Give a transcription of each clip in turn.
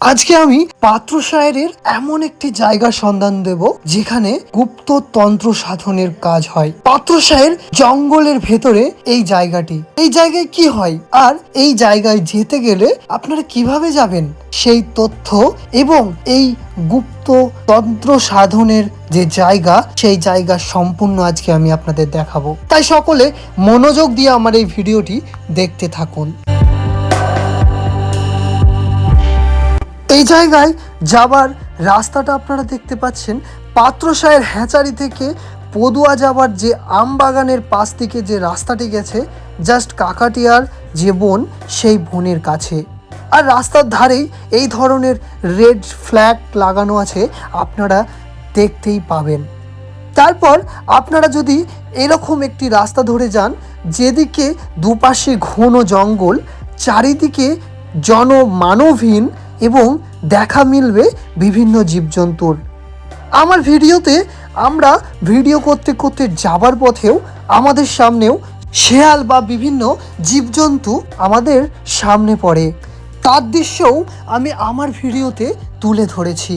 আজকে আমি পাত্রসায়ের এমন একটি জায়গার সন্ধান দেব যেখানে গুপ্ত তন্ত্র সাধনের কাজ হয়। পাত্রসায়ের জঙ্গলের ভেতরে এই জায়গাটি। এই জায়গায় কি হয় আর এই জায়গায় যেতে গেলে আপনারা কিভাবে যাবেন সেই তথ্য এবং এই গুপ্ত তন্ত্র সাধনের যে জায়গা সেই জায়গা সম্পূর্ণ আজকে আমি আপনাদের দেখাবো। তাই সকলে মনোযোগ দিয়ে আমার এই ভিডিওটি দেখতে থাকুন। এই জায়গায় যাবার রাস্তাটা আপনারা দেখতে পাচ্ছেন। পাত্রসায়ের হ্যাচারি থেকে পদুয়া যাবার যে আম বাগানের পাশ থেকে যে রাস্তাটি গেছে, জাস্ট কাকাটিয়ার যে বন সেই বনের কাছে। আর রাস্তার ধারেই এই ধরনের রেড ফ্ল্যাগ লাগানো আছে, আপনারা দেখতেই পাবেন। তারপর আপনারা যদি এরকম একটি রাস্তা ধরে যান, যেদিকে দুপাশে ঘন জঙ্গল, চারিদিকে জনমানবহীন এবং দেখা মিলবে বিভিন্ন জীবজন্তুর। আমার ভিডিওতে আমরা ভিডিও করতে করতে যাবার পথেও আমাদের সামনেও শেয়াল বা বিভিন্ন জীবজন্তু আমাদের সামনে পড়ে, তার দৃশ্যও আমি আমার ভিডিওতে তুলে ধরেছি।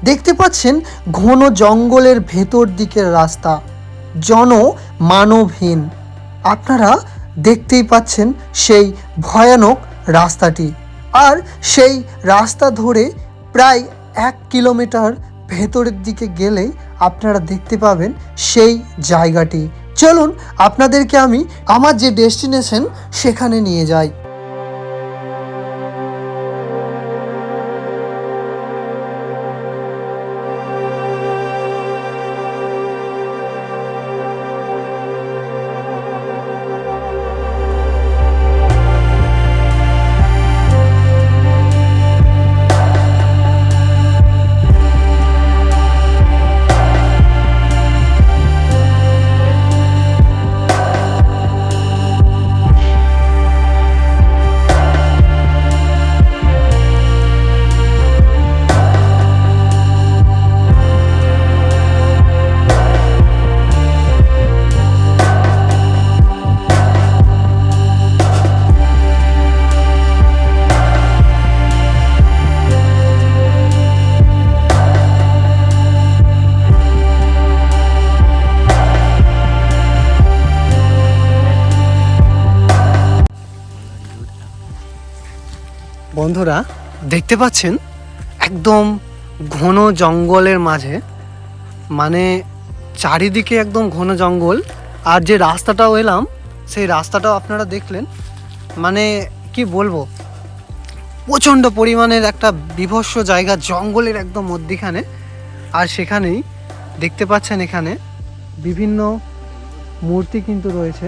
দেখতে পাচ্ছেন ঘন জঙ্গলের ভেতর দিকের রাস্তা, জনমানবহীন। আপনারা দেখতেই পাচ্ছেন সেই ভয়ানক রাস্তাটি। আর সেই রাস্তা ধরে প্রায় 1 কিলোমিটার ভেতরের দিকে গেলেই আপনারা দেখতে পাবেন সেই জায়গাটি। চলুন আপনাদেরকে আমি আমার যে ডেস্টিনেশন সেখানে নিয়ে যাই। বন্ধুরা দেখতে পাচ্ছেন একদম ঘন জঙ্গলের মাঝে, মানে চারিদিকে একদম ঘন জঙ্গল। আর যে রাস্তাটাও এলাম সেই রাস্তাটাও আপনারা দেখলেন, মানে কি বলবো, প্রচণ্ড পরিমাণের একটা বিভৎস জায়গা জঙ্গলের একদম মধ্যিখানে। আর সেখানেই দেখতে পাচ্ছেন এখানে বিভিন্ন মূর্তি কিন্তু রয়েছে।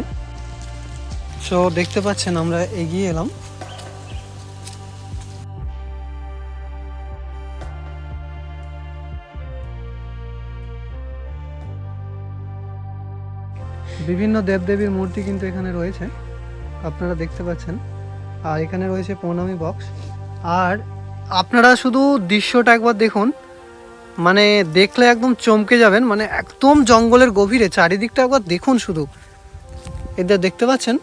সো দেখতে পাচ্ছেন আমরা এগিয়ে এলাম। বিভিন্ন দেবদেবীর মূর্তি কিন্তু এখানে রয়েছে, আপনারা দেখতে পাচ্ছেন। আর এখানে রয়েছে প্রণামী বক্স। আর আপনারা শুধু দৃশ্যটা একবার দেখুন, মানে দেখলে একদম চমকে যাবেন। মানে একদম জঙ্গলের গভীরে চারিদিকটা একবার দেখুন শুধু। এদের দেখতে পাচ্ছেন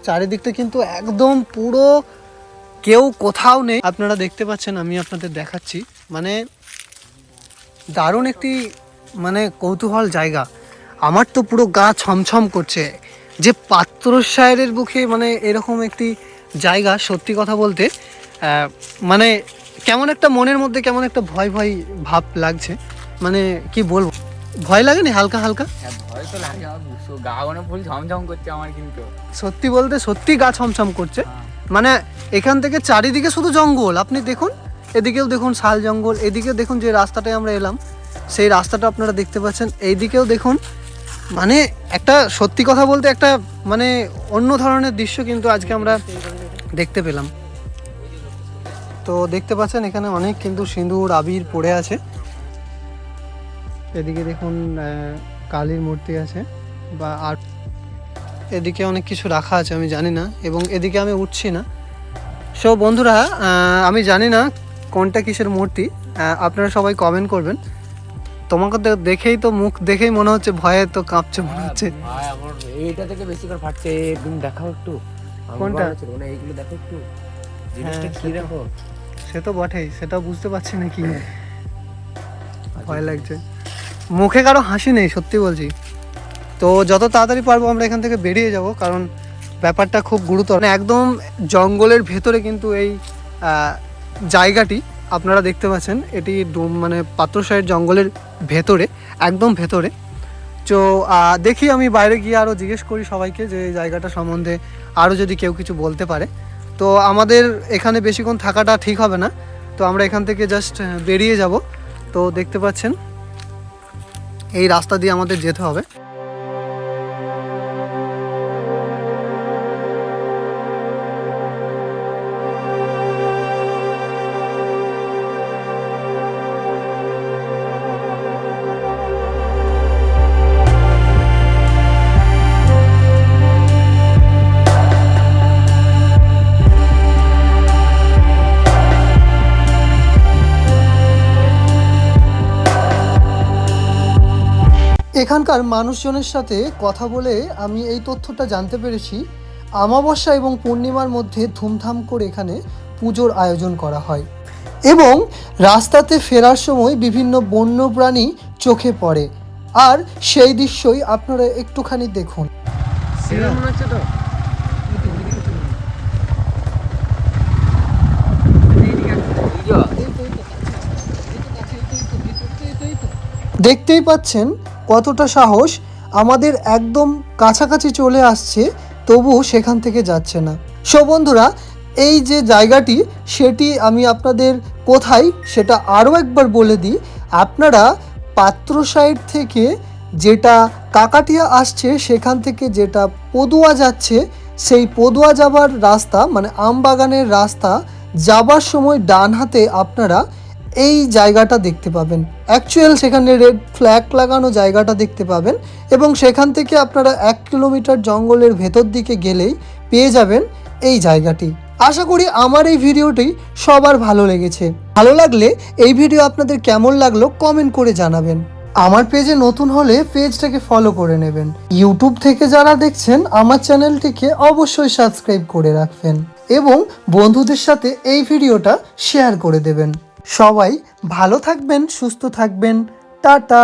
চারিদিকটা কিন্তু একদম পুরো কেউ কোথাও নেই। আপনারা দেখতে পাচ্ছেন, আমি আপনাদের দেখাচ্ছি। মানে দারুণ একটি মানে কৌতূহল জায়গা। আমার তো পুরো গা ছমছম করছে যে পাত্রসায়ের বুকে মানে এরকম একটি জায়গা। সত্যি কথা বলতে মানে কেমন একটা মনের মধ্যে কেমন একটা ভয় ভয় ভাব লাগছে। মানে কি বলবো, ভয় লাগেনি হালকা হালকা? ভয় তো লাগে, গা গনে ফুল ঝমঝম করছে আমার কিন্তু। সত্যি বলতে সত্যি গা ছমছম করছে। মানে এখান থেকে চারিদিকে শুধু জঙ্গল, আপনি দেখুন, এদিকেও দেখুন শাল জঙ্গল, এদিকেও দেখুন যে রাস্তাটায় আমরা এলাম সেই রাস্তাটা আপনারা দেখতে পাচ্ছেন, এইদিকেও দেখুন। মানে একটা সত্যি কথা বলতে একটা মানে অন্য ধরনের দৃশ্য কিন্তু আজকে আমরা দেখতে পেলাম। তো দেখতে পাচ্ছেন এখানে অনেক কিন্তু সিঁদুর আবির পড়ে আছে। এদিকে দেখুন কালীর মূর্তি আছে, বা আর এদিকে অনেক কিছু রাখা আছে আমি জানি না, এবং এদিকে আমি উঠছি না। সো বন্ধুরা, আমি জানি না কোনটা কিসের মূর্তি, আপনারা সবাই কমেন্ট করবেন। তোমাকে দেখেই তো, মুখ দেখেই মনে হচ্ছে ভয়ে তো কাঁপছে মনে হচ্ছে। এইটা থেকে বেশি করে ফাটছে, তুমি দেখাও একটু। কোনটা? এইগুলো দেখো একটু, জিনিসটা কি দেখো। সে তো বটেই, সেটা বুঝতে পারছি না কি ভয় লাগছে। মুখে কারো হাসি নেই, সত্যি বলছি। তো যত তাড়াতাড়ি পারবো আমরা এখান থেকে বেরিয়ে যাব, কারণ ব্যাপারটা খুব গুরুতর। মানে একদম জঙ্গলের ভেতরে কিন্তু এই জায়গাটি আপনারা দেখতে পাচ্ছেন। এটি মানে পাত্রসাহের জঙ্গলের ভেতরে, একদম ভেতরে। তো দেখি আমি বাইরে গিয়ে আরও জিজ্ঞেস করি সবাইকে যে এই জায়গাটা সম্বন্ধে আরও যদি কেউ কিছু বলতে পারে। তো আমাদের এখানে বেশিক্ষণ থাকাটা ঠিক হবে না, তো আমরা এখান থেকে জাস্ট বেরিয়ে যাব। তো দেখতে পাচ্ছেন এই রাস্তা দিয়ে আমাদের যেতে হবে। এখানকার মানুষজনের সাথে কথা বলে আমি এই তথ্যটা জানতে পেরেছি, অমাবস্যা এবং পূর্ণিমার মধ্যে ধুমধাম করে এখানে পুজোর আয়োজন করা হয় এবং রাস্তাতে ফেরার সময় বিভিন্ন বন্যপ্রাণী চোখে পড়ে। আর সেই দৃশ্যই আপনারা একটুখানি দেখুন। মনে হচ্ছে তো দেখতেই পাচ্ছেন কতটা সাহস, আমাদের একদম কাছাকাছি চলে আসছে তবু সেখান থেকে যাচ্ছে না। সো বন্ধুরা, এই যে জায়গাটি সেটি আমি আপনাদের কোথায় সেটা আরও একবার বলে দিই। আপনারা পাত্র সাইড থেকে যেটা কাকাটিয়া আসছে সেখান থেকে যেটা পদুয়া যাচ্ছে, সেই পদুয়া যাবার রাস্তা মানে আমবাগানের রাস্তা যাবার সময় ডান হাতে আপনারা এই জায়গাটা দেখতে পাবেন। অ্যাকচুয়াল সেখানে রেড ফ্ল্যাগ লাগানো জায়গাটা দেখতে পাবেন এবং সেখান থেকে আপনারা 1 কিলোমিটার জঙ্গলের ভেতর দিকে গেলেই পেয়ে যাবেন এই জায়গাটি। আশা করি আমার এই ভিডিওটি সবার ভালো লেগেছে। ভালো লাগলে এই ভিডিও আপনাদের কেমন লাগলো কমেন্ট করে জানাবেন। আমার পেজে নতুন হলে পেজটাকে ফলো করে নেবেন। ইউটিউব থেকে যারা দেখছেন আমার চ্যানেলটিকে অবশ্যই সাবস্ক্রাইব করে রাখবেন এবং বন্ধুদের সাথে এই ভিডিওটা শেয়ার করে দেবেন। সবাই ভালো থাকবেন, সুস্থ থাকবেন। টাটা।